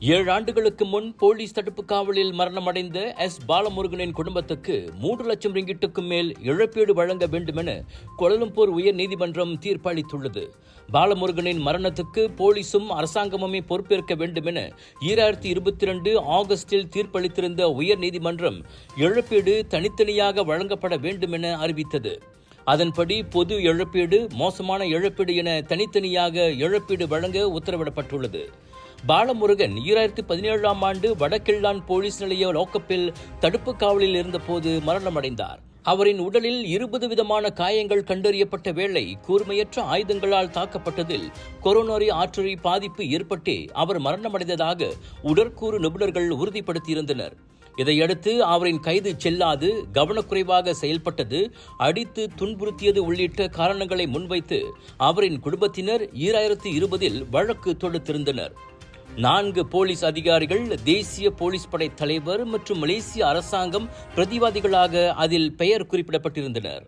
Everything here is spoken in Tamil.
7 ஆண்டுகளுக்கு முன் போலீஸ் தடுப்பு காவலில் மரணமடைந்த பாலமுருகனின் குடும்பத்துக்கு 3 லட்சம் ரிங்கிட்டுக்கும் மேல் இழப்பீடு வழங்க வேண்டுமென கோலாலம்பூர் உயர் நீதிமன்றம் தீர்ப்பளித்துள்ளது. பாலமுருகனின் மரணத்துக்கு போலீசும் அரசாங்கமுமே பொறுப்பேற்க வேண்டுமென 2022 ஆகஸ்டில் தீர்ப்பளித்திருந்த உயர் நீதிமன்றம் இழப்பீடு தனித்தனியாக வழங்கப்பட வேண்டுமென அறிவித்தது. அதன்படி பொது இழப்பீடு, மோசமான இழப்பீடு என தனித்தனியாக இழப்பீடு வழங்க உத்தரவிடப்பட்டுள்ளது. பாலமுருகன் 2017ஆம் ஆண்டு வடகிள்ளான் போலீஸ் நிலைய லாக்கப்பில் தடுப்பு காவலில் இருந்தபோது மரணமடைந்தார். அவரின் உடலில் 20 விதமான காயங்கள் கண்டறியப்பட்ட வேளை கூர்மையற்ற ஆயுதங்களால் தாக்கப்பட்டதில் கொரோனரி ஆர்டரி பாதிப்பு ஏற்பட்டே அவர் மரணமடைந்ததாக உடற்கூறு நிபுணர்கள் உறுதிப்படுத்தியிருந்தனர். இதையடுத்து அவரின் கைது செல்லாது, கவனக்குறைவாக செயல்பட்டது, அடித்து துன்புறுத்தியது உள்ளிட்ட காரணங்களை முன்வைத்து அவரின் குடும்பத்தினர் 2020இல் வழக்கு தொடுத்திருந்தனர். 4 போலீஸ் அதிகாரிகள், தேசிய போலீஸ் படை தலைவர் மற்றும் மலேசிய அரசாங்கம் பிரதிவாதிகளாக அதில் பெயர் குறிப்பிடப்பட்டிருந்தனர்.